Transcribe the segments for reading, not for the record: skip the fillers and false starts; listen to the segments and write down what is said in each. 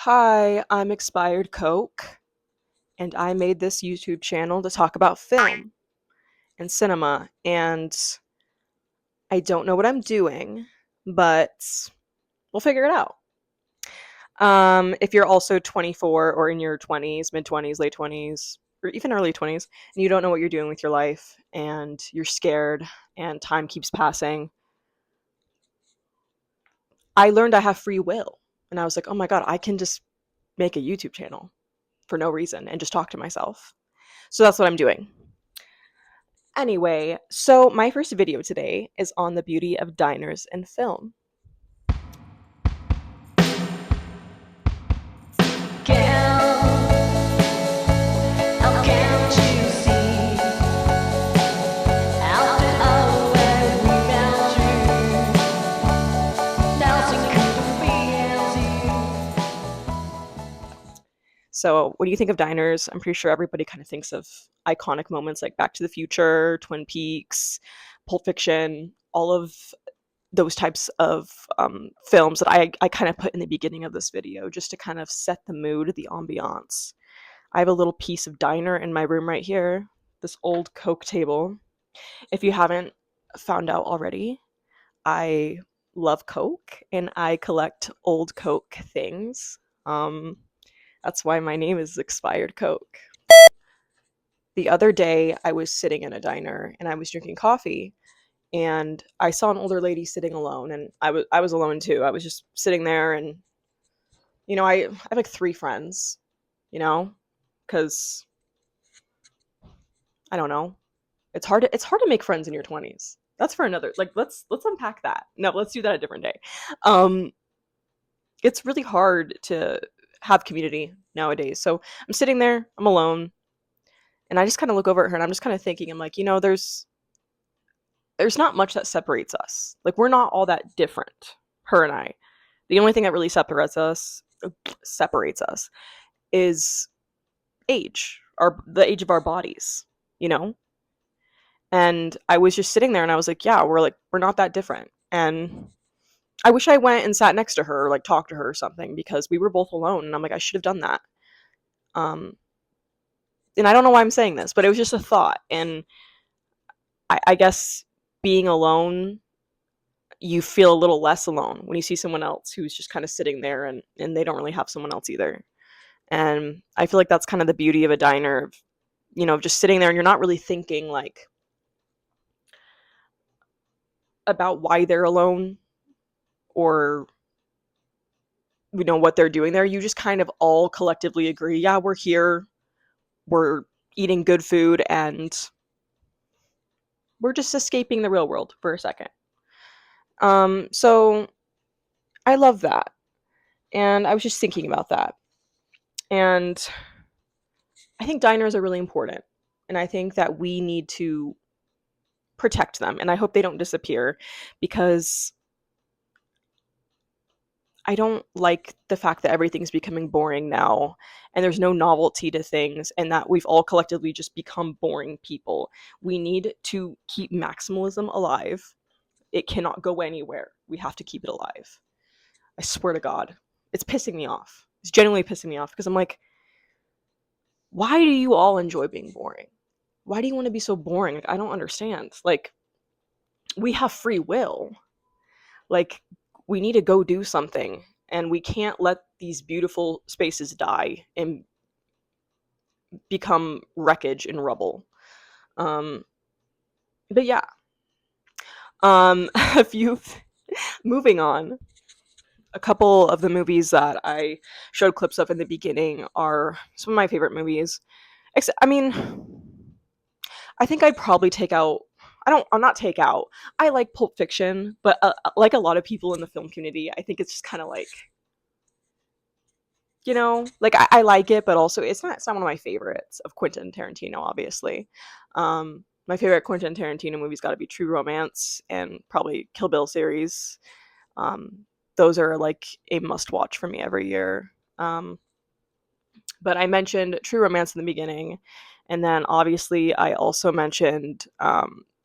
Hi, I'm Expired Coke, and I made this YouTube channel to talk about film and cinema, and I don't know what I'm doing, but we'll figure it out. If you're also 24 or in your 20s, mid 20s, late 20s, or even early 20s, and you don't know what you're doing with your life, and you're scared, and time keeps passing, I learned I have free will. And I was like, oh my God, I can just make a YouTube channel for no reason and just talk to myself. So that's what I'm doing. Anyway, so my first video today is on the beauty of diners and film. So when you think of diners, I'm pretty sure everybody kind of thinks of iconic moments like Back to the Future, Twin Peaks, Pulp Fiction, all of those types of films that I kind of put in the beginning of this video just to kind of set the mood, the ambiance. I have a little piece of diner in my room right here, this old Coke table. If you haven't found out already, I love Coke and I collect old Coke things. That's why my name is Expired Coke. The other day, I was sitting in a diner and I was drinking coffee, and I saw an older lady sitting alone, and I was alone too. I was just sitting there, and I have like 3 friends, because I don't know. It's hard to make friends in your 20s. That's for another, like, let's unpack that. No, let's do that a different day. Um, it's really hard to have community nowadays. So I'm sitting there, I'm alone, and I just kind of look over at her and I'm just kind of thinking, I'm like, there's not much that separates us. Like, we're not all that different, her and I. The only thing that really separates us is age, the age of our bodies, you know? And I was just sitting there and I was like, yeah, we're not that different. And I wish I went and sat next to her or like talked to her or something, because we were both alone and I'm like, I should have done that. Um and I don't know why I'm saying this, but it was just a thought. And I guess being alone, you feel a little less alone when you see someone else who's just kind of sitting there, and they don't really have someone else either. And I feel like that's kind of the beauty of a diner, just sitting there and you're not really thinking like about why they're alone, or what they're doing there. You just kind of all collectively agree, yeah, we're here, we're eating good food, and we're just escaping the real world for a second. So I love that. And I was just thinking about that. And I think diners are really important. And I think that we need to protect them. And I hope they don't disappear, because I don't like the fact that everything's becoming boring now and there's no novelty to things, and that we've all collectively just become boring people. We need to keep maximalism alive. It cannot go anywhere. We have to keep it alive. I swear to God. It's pissing me off. It's genuinely pissing me off because I'm like, why do you all enjoy being boring? Why do you want to be so boring? Like, I don't understand. Like, we have free will. Like, we need to go do something, and we can't let these beautiful spaces die and become wreckage and rubble. Um, but yeah, a few moving on. A couple of the movies that I showed clips of in the beginning are some of my favorite movies. I mean, I think I'd probably take out. I'm not take out. I like Pulp Fiction, but like a lot of people in the film community, I think it's just kind of like, like I like it, but also it's not one of my favorites of Quentin Tarantino, obviously. My favorite Quentin Tarantino movie's got to be True Romance and probably Kill Bill series. Um, those are like a must watch for me every year. But I mentioned True Romance in the beginning, and then obviously I also mentioned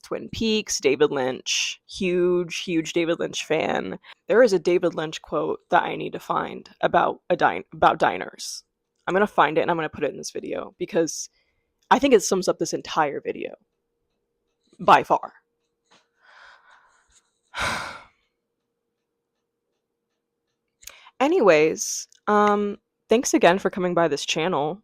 Twin Peaks, David Lynch, huge David Lynch fan. There is a David Lynch quote that I need to find about about diners. I'm gonna find it and I'm gonna put it in this video because I think it sums up this entire video by far. Anyways, thanks again for coming by this channel.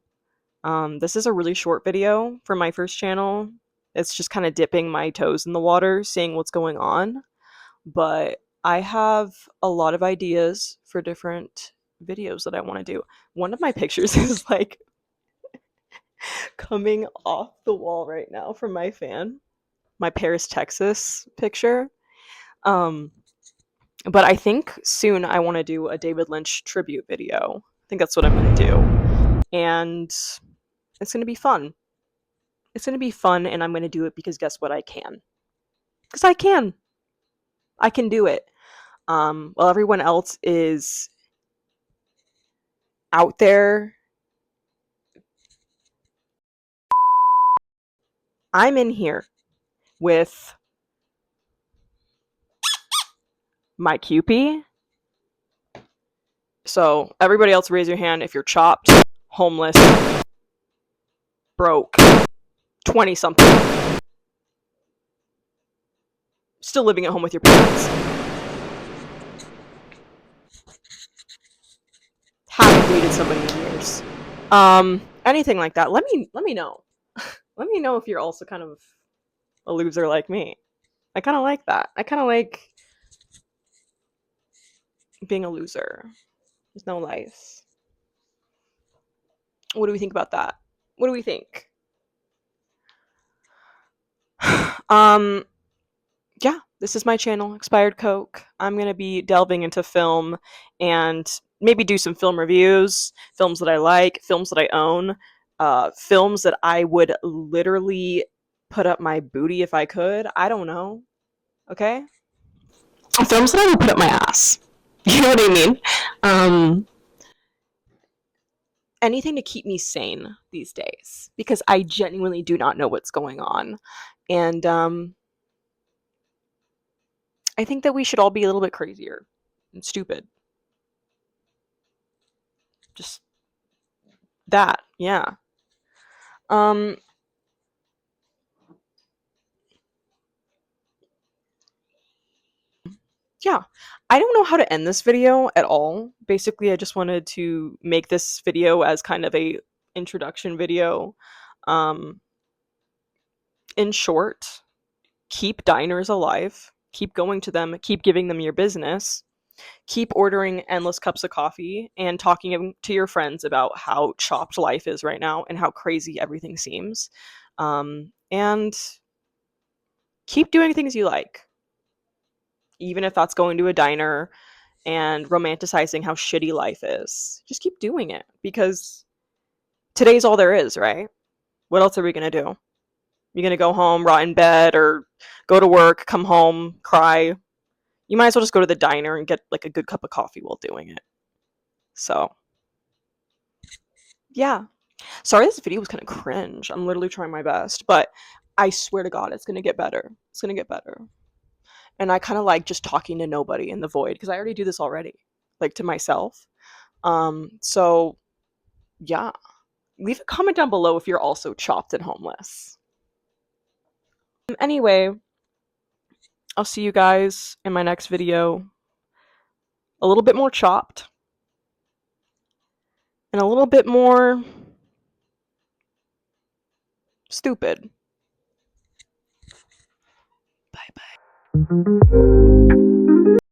This is a really short video for my first channel. It's just kind of dipping my toes in the water, seeing what's going on. But I have a lot of ideas for different videos that I want to do. One of my pictures is like coming off the wall right now from my fan, my Paris, Texas picture. Um, but I think soon I want to do a David Lynch tribute video. I think that's what I'm going to do. And it's going to be fun. It's going to be fun, and I'm going to do it because guess what? I can. Because I can. I can do it. While everyone else is out there, I'm in here with my Cupid. So everybody else raise your hand if you're chopped, homeless, broke, 20 something, still living at home with your parents, haven't dated somebody in years. Anything like that. Let me know. Let me know if you're also kind of a loser like me. I kind of like that. I kind of like being a loser. There's no life. What do we think about that? What do we think? um yeah, this is my channel, Expired Coke. I'm going to be delving into film and maybe do some film reviews, films that I like, films that I own, films that I would literally put up my booty if I could. I don't know. Okay? Films that I would put up my ass. You know what I mean? Anything to keep me sane these days because I genuinely do not know what's going on. And I think that we should all be a little bit crazier and stupid. Just that, yeah. Um, yeah. I don't know how to end this video at all. Basically, I just wanted to make this video as kind of a introduction video. Um, in short, keep diners alive. Keep going to them. Keep giving them your business. Keep ordering endless cups of coffee and talking to your friends about how chopped life is right now and how crazy everything seems. And keep doing things you like, even if that's going to a diner and romanticizing how shitty life is. Just keep doing it because today's all there is, right? What else are we going to do? You're going to go home, rot in bed, or go to work, come home, cry. You might as well just go to the diner and get like a good cup of coffee while doing it. So, yeah. Sorry this video was kind of cringe. I'm literally trying my best, but I swear to God, it's going to get better. It's going to get better. and I kind of like just talking to nobody in the void because I already do this already, like to myself. So yeah, leave a comment down below if you're also chopped and homeless. Anyway, I'll see you guys in my next video, a little bit more chopped and a little bit more stupid. Bye bye.